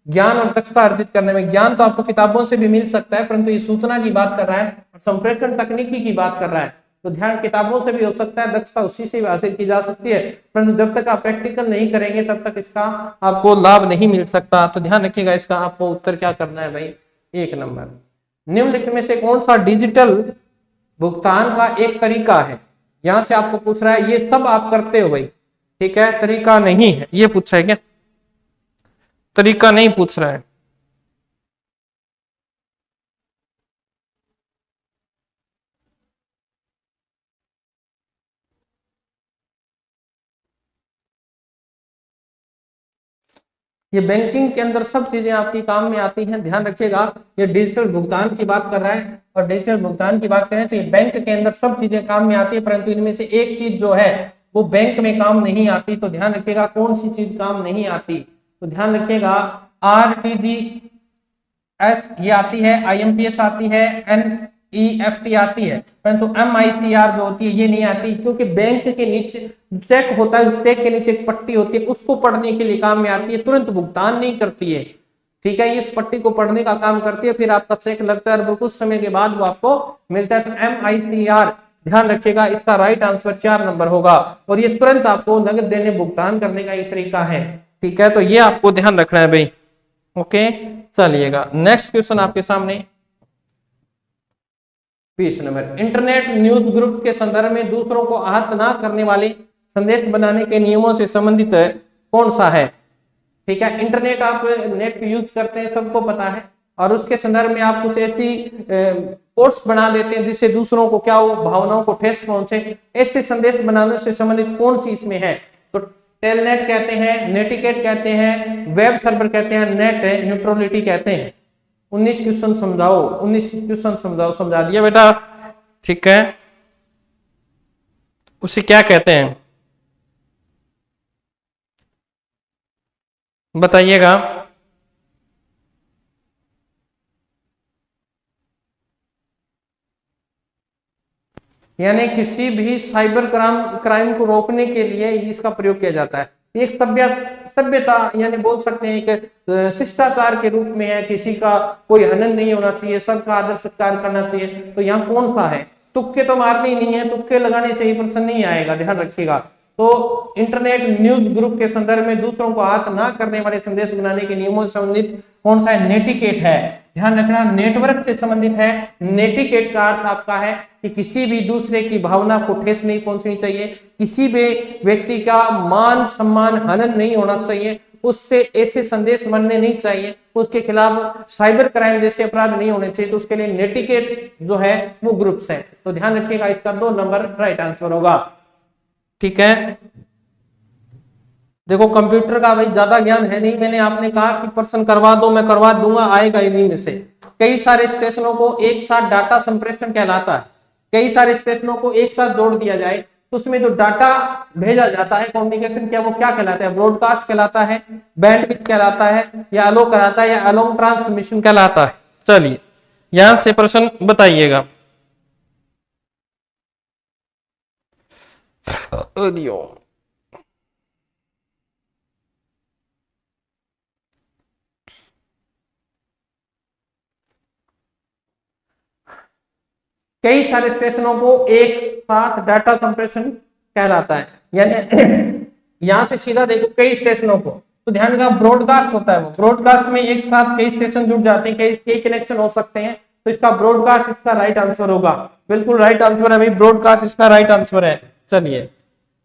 ज्ञान और दक्षता अर्जित करने में। ज्ञान तो आपको किताबों से भी मिल सकता है, परंतु ये सूचना की बात कर रहा है और संप्रेषण तकनीकी की बात कर रहा है, तो ध्यान किताबों से भी हो सकता है, दक्षता उसी से भी हासिल की जा सकती है, परंतु जब तक आप प्रैक्टिकल नहीं करेंगे तब तक इसका आपको लाभ नहीं मिल सकता। तो ध्यान रखिएगा, इसका आपको उत्तर क्या करना है भाई? 1 नंबर। निम्नलिखित में से कौन सा डिजिटल भुगतान का एक तरीका है? यहां से आपको पूछ रहा है, ये सब आप करते हो भाई, ठीक है, तरीका नहीं है, ये पूछ रहा है क्या? तरीका नहीं पूछ रहा है। ये बैंकिंग के अंदर सब चीजें आपकी काम में आती हैं, ध्यान रखिएगा। ये डिजिटल भुगतान की बात कर रहा है, और डिजिटल भुगतान की बात करें तो ये बैंक के अंदर सब चीजें काम में आती है, परंतु इनमें से एक चीज जो है वो बैंक में काम नहीं आती। तो ध्यान रखिएगा, कौन सी चीज काम नहीं आती? तो ध्यान रखिएगा, आरटीजीएस ये आती है, आईएमपीएस आती है, एनईएफटी आती है, परंतु एमआईसीआर जो होती है ये नहीं आती, क्योंकि बैंक के नीचे चेक होता है, उस चेक के नीचे एक पट्टी होती है, उसको पढ़ने के लिए काम में आती है, तुरंत भुगतान नहीं करती है, ठीक है। इस पट्टी को पढ़ने का काम करती है, फिर आपका चेक लगता है और कुछ समय के बाद वो आपको मिलता है। तो एमआईसीआर, ध्यान रखिएगा, इसका राइट आंसर 4 नंबर होगा, और ये तुरंत आपको नगद देने भुगतान करने का एक तरीका है, ठीक है। तो ये आपको ध्यान रखना है भाई, ओके। चलिएगा नेक्स्ट क्वेश्चन आपके सामने। 20 नंबर। इंटरनेट न्यूज ग्रुप के संदर्भ में दूसरों को आहत ना करने वाले संदेश बनाने के नियमों से संबंधित कौन सा है? ठीक है, इंटरनेट आप नेट यूज करते हैं, सबको पता है, और उसके संदर्भ में आप कुछ ऐसी पोस्ट बना देते हैं जिससे दूसरों को क्या हो, भावनाओं को ठेस पहुंचे, ऐसे संदेश बनाने से संबंधित कौन सी इसमें है? तो टेलनेट कहते हैं, नेटिकेट कहते हैं, वेब सर्वर कहते हैं, नेट न्यूट्रलिटी कहते हैं। 19 क्वेश्चन समझाओ, 19 क्वेश्चन समझाओ। समझा दिया बेटा, ठीक है। उसे क्या कहते हैं बताइएगा। यानी किसी भी साइबर क्राइम को रोकने के लिए इसका प्रयोग किया जाता है। एक सभ्यता यानी बोल सकते हैं कि शिष्टाचार के रूप में है, किसी का कोई हनन नहीं होना चाहिए, सबका आदर सत्कार करना चाहिए। तो यहाँ कौन सा है? तुक्के तो मारने ही नहीं है, तुक्के लगाने से ही प्रश्न नहीं आएगा, ध्यान रखिएगा। तो इंटरनेट न्यूज ग्रुप के संदर्भ में दूसरों को आहत ना करने वाले संदेश बनाने के नियमों से संबंधित कौन सा है? नेटिकेट है। ध्यान रखना, नेटवर्क से संबंधित है। नेटिकेट का अर्थ आपका है कि किसी भी दूसरे की भावना को ठेस नहीं पहुंचनी चाहिए, किसी भी व्यक्ति का मान सम्मान हनन नहीं होना चाहिए, उससे ऐसे संदेश बनने नहीं चाहिए, उसके खिलाफ साइबर क्राइम जैसे अपराध नहीं होने चाहिए। तो उसके लिए नेटिकेट जो है वो ग्रुप्स है। तो ध्यान रखिएगा, इसका 2 नंबर राइट आंसर होगा। ठीक है, देखो कंप्यूटर का भाई ज्यादा ज्ञान है नहीं, मैंने आपने कहा कि प्रश्न करवा दो, मैं करवा दूंगा, आएगा इन्हीं में से। कई सारे स्टेशनों को एक साथ डाटा संप्रेषण कहलाता है। कई सारे स्टेशनों को एक साथ जोड़ दिया जाए तो उसमें जो डाटा भेजा जाता है कम्युनिकेशन किया, वो क्या कहलाता है? ब्रॉडकास्ट कहलाता है, बैंडविड्थ कहलाता है, या अलो कहलाता है, या अलोंग ट्रांसमिशन कहलाता है। चलिए यहां से प्रश्न बताइएगा। कई सारे स्टेशनों को एक साथ डाटा संप्रेषण कहलाता है। यानी यहां से सीधा देखो कई स्टेशनों को, तो ध्यान का ब्रॉडकास्ट होता है। वो ब्रॉडकास्ट में एक साथ कई स्टेशन जुड़ जाते हैं, कई कनेक्शन हो सकते हैं, तो इसका ब्रॉडकास्ट इसका राइट आंसर होगा। बिल्कुल राइट आंसर है भाई, ब्रॉडकास्ट इसका राइट आंसर है। चलिए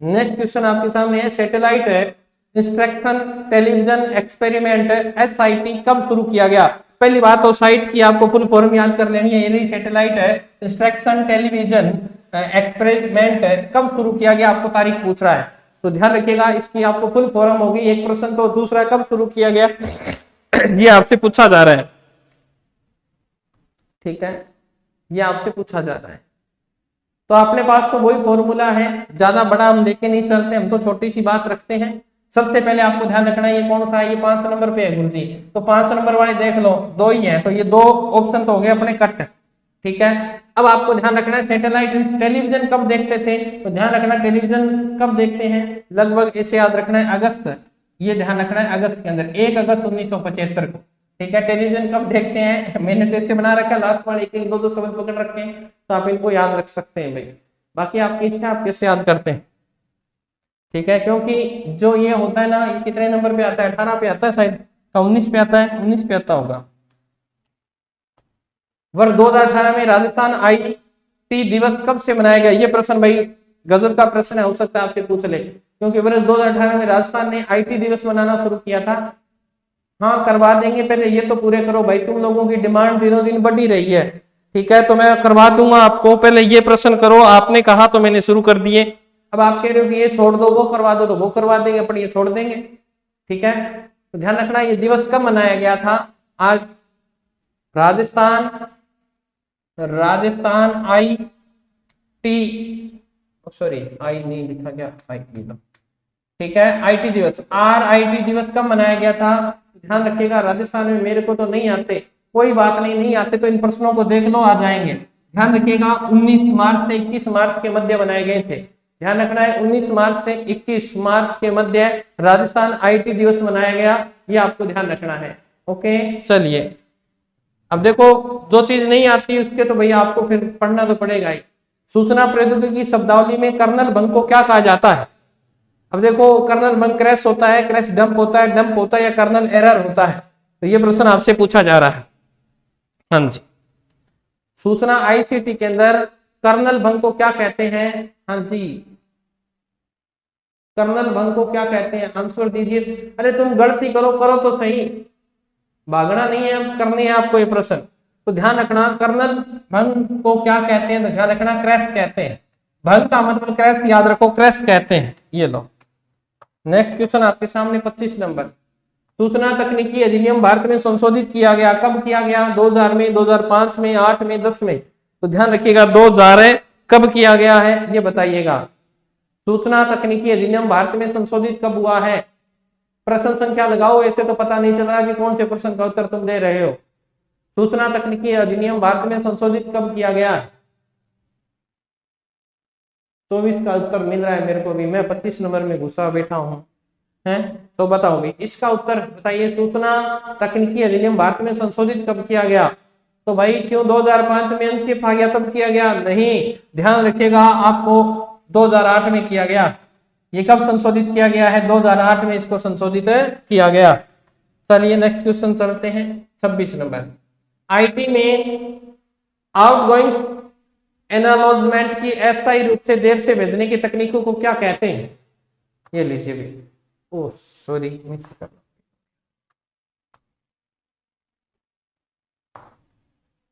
नेक्स्ट क्वेश्चन आपके सामने है। Satellite instruction television experiment SIT कब शुरू किया गया? पहली बात तो साइट की आपको फुल फॉर्म याद कर लेनी है। ये सैटेलाइट इंस्ट्रक्शन टेलीविजन एक्सपेरिमेंट कब शुरू किया गया, आपको तारीख पूछ रहा है, तो ध्यान रखिएगा इसकी आपको फुल फॉर्म होगी। एक प्रश्न तो, दूसरा कब शुरू किया गया ये आपसे पूछा जा रहा है। ठीक है, ये आपसे पूछा जा रहा है। तो अपने पास तो वही फॉर्मूला है, ज्यादा बड़ा हम लेके नहीं चलते, हम तो छोटी सी बात रखते हैं। सबसे पहले आपको ध्यान रखना है ये कौन सा है, ये 5 नंबर पे है गुरुजी, तो 5 नंबर वाले देख लो, 2 ही है, तो ये 2 ऑप्शन तो हो गए अपने कट। ठीक है, अब आपको ध्यान रखना है सैटेलाइट टेलीविजन कब देखते थे, तो ध्यान रखना टेलीविजन कब देखते हैं, लगभग इसे याद रखना है अगस्त, ये ध्यान रखना है अगस्त के अंदर, 1 अगस्त 1975 को। ठीक है, टेलीविजन कब देखते हैं, मैंने तो इसे बना रखा है लास्ट वाले 1 2 शब्द पकड़ रखे हैं, तो आप इनको याद रख सकते हैं भाई, बाकी आपकी इच्छा आप कैसे याद करते हैं। ठीक है, क्योंकि जो ये होता है ना, ये कितने नंबर पे आता है, 18 पे आता है शायद, 19 पे आता है, 19 पे आता होगा। वर्ष 2018 में राजस्थान IT दिवस कब से मनाया गया, ये प्रश्न भाई गजब का प्रश्न है, हो सकता है आपसे पूछ ले, क्योंकि वर्ष 2018 में राजस्थान ने IT दिवस मनाना शुरू किया था। हाँ करवा देंगे, पहले ये तो पूरे करो भाई, तुम लोगों की डिमांड दिनों दिन बढ़ी रही है। ठीक है, तो मैं करवा दूंगा आपको, पहले ये प्रश्न करो, आपने कहा तो मैंने शुरू कर दिए। अब आप कह रहे हो कि ये छोड़ दो वो करवा दो, तो वो करवा देंगे, अपन ये छोड़ देंगे। ठीक है, तो ध्यान रखना ये दिवस कब मनाया गया था, आज राजस्थान IT सॉरी आई नहीं लिखा गया, IT। ठीक है, IT दिवस RIT दिवस कब मनाया गया था, ध्यान रखिएगा। राजस्थान में मेरे को तो नहीं आते, कोई बात नहीं, नहीं आते तो इन प्रश्नों को देख लो, आ जाएंगे। ध्यान रखिएगा 19 मार्च से 21 मार्च के मध्य बनाए गए थे। ध्यान रखना है 19 मार्च से 21 मार्च के मध्य राजस्थान IT दिवस मनाया गया, ये आपको ध्यान रखना है। ओके, चलिए अब देखो जो चीज नहीं आती उसके तो भैया आपको फिर पढ़ना तो पड़ेगा ही। सूचना प्रौद्योगिकी शब्दावली में कर्नल भंग को क्या कहा जाता है, अब देखो कर्नल भंग क्रैश होता है, क्रैश डंप होता है, डंप होता है, या कर्नल एरर होता है, तो ये प्रश्न आपसे पूछा जा रहा है। हाँ जी, सूचना आईसीटी के अंदर कर्नल भंग को क्या कहते हैं? हाँ जी, कर्नल भंग को क्या कहते हैं? आंसर दीजिए। अरे तुम गलती करो तो सही, भागना नहीं है, करनी है आपको ये प्रश्न। तो ध्यान रखना, कर्नल भंग को क्या कहते हैं? तो ध्यान रखना, क्रैश कहते हैं। भंग का मतलब क्रैश, याद रखो, क्रैश कहते हैं। ये लो नेक्स्ट क्वेश्चन आपके सामने 25 नंबर। सूचना तकनीकी अधिनियम भारत में संशोधित किया गया, कब किया गया? 2000 में, 2005 में, 8 में, 10 में? तो ध्यान रखिएगा 2000 है, कब किया गया है ये बताइएगा। सूचना तकनीकी अधिनियम भारत में संशोधित कब हुआ है? प्रश्न संख्या लगाओ, ऐसे तो पता नहीं चल रहा कि कौन से प्रश्न का उत्तर तुम दे रहे हो। सूचना तकनीकी अधिनियम भारत में संशोधित कब किया गया? 24 का उत्तर मिल रहा है मेरे को भी, मैं 25 नंबर में घुसा बैठा हूं है। तो बताओ भाई इसका उत्तर बताइए। सूचना तकनीकी अधिनियम भारत में संशोधित कब किया गया? तो भाई क्यों 2005 में एनसीएफ आ गया तब किया गया? नहीं, ध्यान रखिएगा, आपको 2008 में किया गया। ये कब संशोधित किया गया है? 2008 में इसको संशोधित किया गया। चलिए नेक्स्ट क्वेश्चन चलते हैं, 26 नंबर। आईटी में आउटगोइंग एनालॉजमेंट की अस्थायी रूप से देर से भेजने की तकनीकों को क्या कहते हैं? ये लीजिए भी, ओ सॉरी मिक्स कर,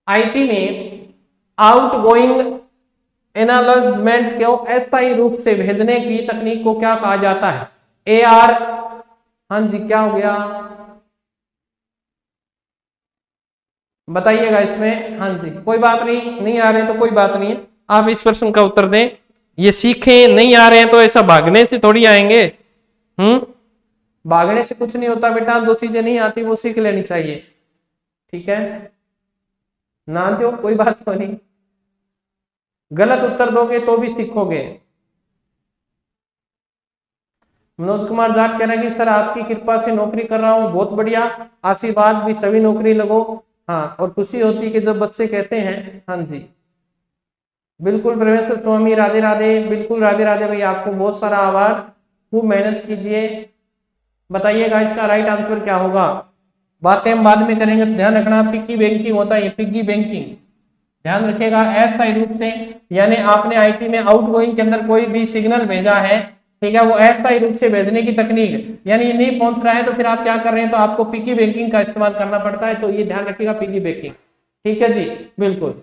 आईटी में आउटगोइंग एनालॉजमेंट को अस्थायी रूप से भेजने की तकनीक को क्या कहा जाता है? एआर, हाँ जी क्या हो गया बताइएगा इसमें। हाँ जी कोई बात नहीं, नहीं आ रहे तो कोई बात नहीं है, आप इस प्रश्न का उत्तर दें। ये सीखे, नहीं आ रहे हैं तो ऐसा भागने से थोड़ी आएंगे। भागने से कुछ नहीं होता बेटा, जो चीजें नहीं आती वो सीख लेनी चाहिए, ठीक है ना? दो कोई बात नहीं, गलत उत्तर दोगे तो भी सीखोगे। मनोज कुमार जाट कह रहे हैं कि सर आपकी कृपा से नौकरी कर रहा हूं, बहुत बढ़िया, आशीर्वाद भी, सभी नौकरी लगो। हाँ, और खुशी होती है कि जब बच्चे कहते हैं। हाँ जी बिल्कुल परमेश्वर स्वामी, राधे राधे, बिल्कुल राधे राधे भाई, आपको बहुत सारा आभार, खूब मेहनत कीजिए। बताइएगा इसका राइट आंसर क्या होगा? बातें हम बाद में करेंगे, तो ध्यान रखना पिग्गी बैंकिंग होता है, पिग्गी बैंकिंग ध्यान रखिएगा। अस्थायी रूप से, यानी आपने आईटी में आउटगोइंग के अंदर कोई भी सिग्नल भेजा है, ठीक है, वो अस्थायी रूप से भेजने की तकनीक, यानी ये नहीं पहुंच रहा है तो फिर आप क्या कर रहे हैं? तो आपको पिग्गी बैंकिंग का इस्तेमाल करना पड़ता है, तो ये ध्यान रखिएगा पिग्गी बैंकिंग, ठीक है जी बिल्कुल।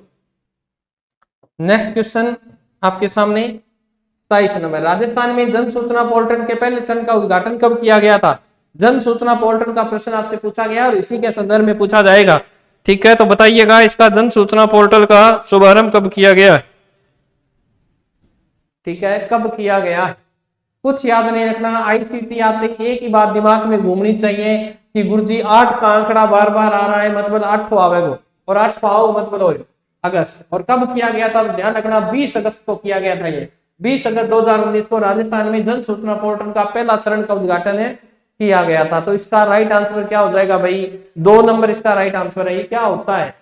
नेक्स्ट क्वेश्चन आपके सामने 27 नंबर। राजस्थान में जन सूचना पोर्टल के पहले चरण का उद्घाटन कब किया गया था? जन सूचना पोर्टल का प्रश्न आपसे पूछा गया और इसी के संदर्भ में पूछा जाएगा, ठीक है? तो बताइएगा इसका जन सूचना पोर्टल का शुभारंभ कब किया गया? ठीक है, कब किया गया? कुछ याद नहीं रखना, आईसीटी आते एक ही बात दिमाग में घूमनी चाहिए कि गुरुजी 8 का आंकड़ा बार बार आ रहा है, मतलब 8 आवेगो, और 8 आओ मतलब हो अगस्त। और कब किया गया था? ध्यान रखना 20 अगस्त को किया गया था। ये 20 अगस्त 2019 को राजस्थान में जन सूचना पोर्टल का पहला चरण का उद्घाटन है किया गया था। तो इसका राइट आंसर क्या हो जाएगा भाई? 2 नंबर इसका राइट आंसर है। ये क्या होता है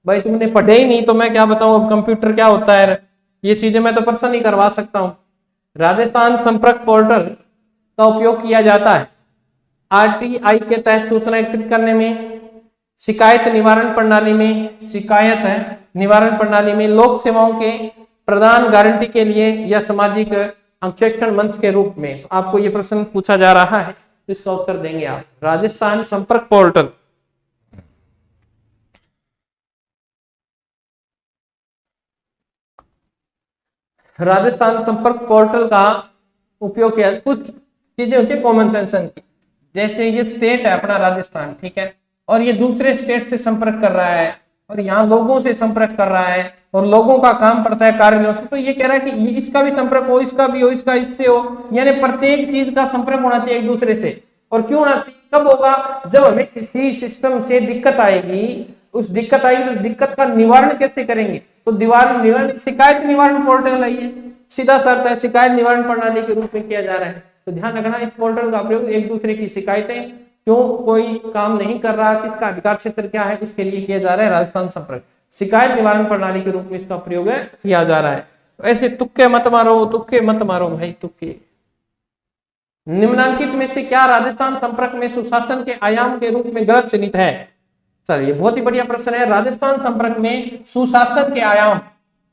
भाई? तुमने पढ़े ही नहीं तो मैं क्या बताऊं अब कंप्यूटर क्या होता है, ये चीजें मैं तो पर्सन ही करवा सकता हूं। राजस्थान संपर्क पोर्टल का उपयोग किया जाता है आरटीआई के तहत सूचना एकत्रित करने में, शिकायत निवारण प्रणाली में, शिकायत निवारण प्रणाली में, लोक सेवाओं के प्रदान गारंटी के लिए, या सामाजिक अंकेक्षण मंच के रूप में। तो आपको ये प्रश्न पूछा जा रहा है, इसका उत्तर देंगे आप। राजस्थान संपर्क पोर्टल, राजस्थान संपर्क पोर्टल का उपयोग किया, कुछ चीजें होती है कॉमन सेंस की, जैसे ये स्टेट है अपना राजस्थान, ठीक है, और ये दूसरे स्टेट से संपर्क कर रहा है और यहाँ लोगों से संपर्क कर रहा है और लोगों का काम पड़ता है कार्यालयों से। तो ये कह रहा है कि ये इसका भी संपर्क हो, इसका भी हो, इसका इससे हो, यानी प्रत्येक चीज का संपर्क होना चाहिए एक दूसरे से। और क्यों होना चाहिए? कब होगा? जब हमें किसी सिस्टम से दिक्कत आएगी, उस दिक्कत आएगी तो उस दिक्कत का निवारण कैसे करेंगे? तो निवारण शिकायत निवारण पोर्टल है, ये सीधा शर्त है, शिकायत निवारण प्रणाली के रूप में किया जा रहा है। तो ध्यान रखना इस पोर्टल का प्रयोग एक दूसरे की शिकायतें, क्यों कोई काम नहीं कर रहा, किसका अधिकार क्षेत्र क्या है, उसके लिए किया जा रहा है। राजस्थान संपर्क शिकायत निवारण प्रणाली के रूप में इसका प्रयोग किया जा रहा है। तो ऐसे तुक्के मत मारो, तुक्के मत मारो भाई, तुक्के। निम्नांकित में से क्या राजस्थान संपर्क में सुशासन के आयाम के रूप में गलत चिन्हित है? चलिए, बहुत ही बढ़िया प्रश्न है। राजस्थान संपर्क में सुशासन के आयाम,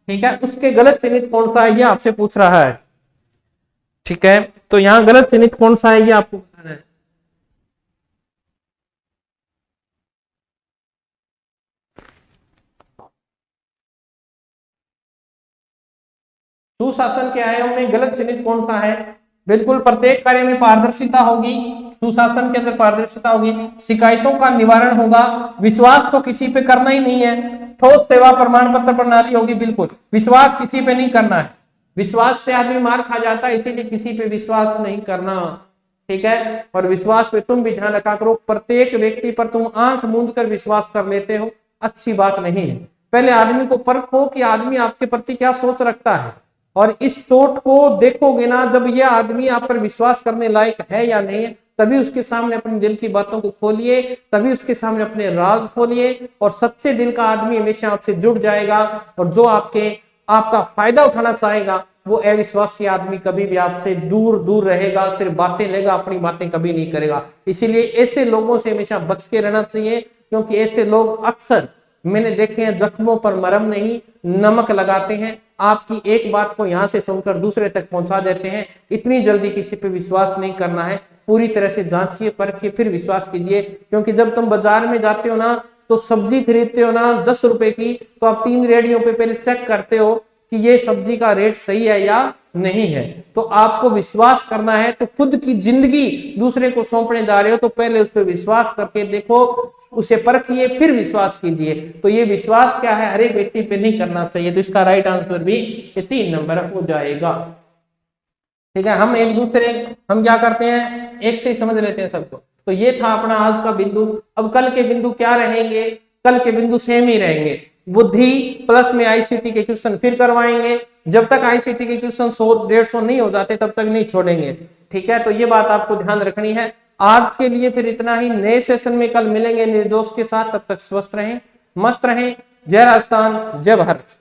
ठीक है, उसके गलत चिन्हित कौन सा है ये आपसे पूछ रहा है। ठीक है, तो यहाँ गलत चिन्हित कौन सा है ये आपको बताना है। सुशासन के आयाम में गलत चिन्हित कौन सा है? बिल्कुल, प्रत्येक कार्य में पारदर्शिता होगी, सुशासन के अंदर पारदर्शिता होगी, शिकायतों का निवारण होगा, विश्वास तो किसी पे करना ही नहीं है, ठोस सेवा प्रमाण पत्र प्रणाली होगी। बिल्कुल, विश्वास किसी पे नहीं करना है, विश्वास से आदमी मार खा जाता है, इसीलिए किसी पे विश्वास नहीं करना। ठीक है, और विश्वास पे तुम भी ध्यान रखा करो, प्रत्येक व्यक्ति पर तुम आंख मूंद कर विश्वास कर लेते हो, अच्छी बात नहीं है। पहले आदमी को परखो कि आदमी आपके प्रति क्या सोच रखता है, और इस चोट को देखोगे ना, जब यह आदमी आप पर विश्वास करने लायक है या नहीं है, तभी उसके सामने अपने दिल की बातों को खोलिए, तभी उसके सामने अपने राज खोलिए, और सच्चे दिल का आदमी हमेशा आपसे जुड़ जाएगा, और जो आपका फायदा उठाना चाहेगा वो अविश्वासी आदमी कभी भी आपसे दूर दूर रहेगा, सिर्फ बातें लेगा, अपनी बातें कभी नहीं करेगा। इसीलिए ऐसे लोगों से हमेशा बच के रहना चाहिए, क्योंकि ऐसे लोग अक्सर मैंने देखे हैं जख्मों पर मरहम नहीं नमक लगाते हैं, आपकी एक बात को यहां से सुनकर दूसरे तक पहुंचा देते हैं। इतनी जल्दी किसी पे विश्वास नहीं करना है, पूरी तरह से जांचिए परखिए फिर विश्वास कीजिए। क्योंकि जब तुम बाजार में जाते हो ना, तो सब्जी खरीदते हो ना 10 रुपए की, तो आप 3 रेडियों पे पहले चेक करते हो कि ये सब्जी का रेट सही है या नहीं है। तो आपको विश्वास करना है, तो खुद की जिंदगी दूसरे को सौंपने जा रहे हो, तो पहले उस पर विश्वास करके देखो, उसे परखिए फिर विश्वास कीजिए। तो ये विश्वास क्या है, हर एक व्यक्ति पे नहीं करना चाहिए। तो इसका राइट आंसर भी 3 नंबर हो जाएगा। ठीक है, हम क्या करते हैं, एक से ही समझ लेते हैं सबको। तो ये था अपना आज का बिंदु। अब कल के बिंदु क्या रहेंगे? कल के बिंदु सेम ही रहेंगे। बुद्धि प्लस में आईसीटी के क्वेश्चन फिर करवाएंगे, जब तक आईसीटी के क्वेश्चन 100-150 नहीं हो जाते तब तक नहीं छोड़ेंगे। ठीक है, तो ये बात आपको ध्यान रखनी है। आज के लिए फिर इतना ही, नए सेशन में कल मिलेंगे निर्दोष के साथ। तब तक स्वस्थ रहें, मस्त रहें। जय राजस्थान, जय भारत।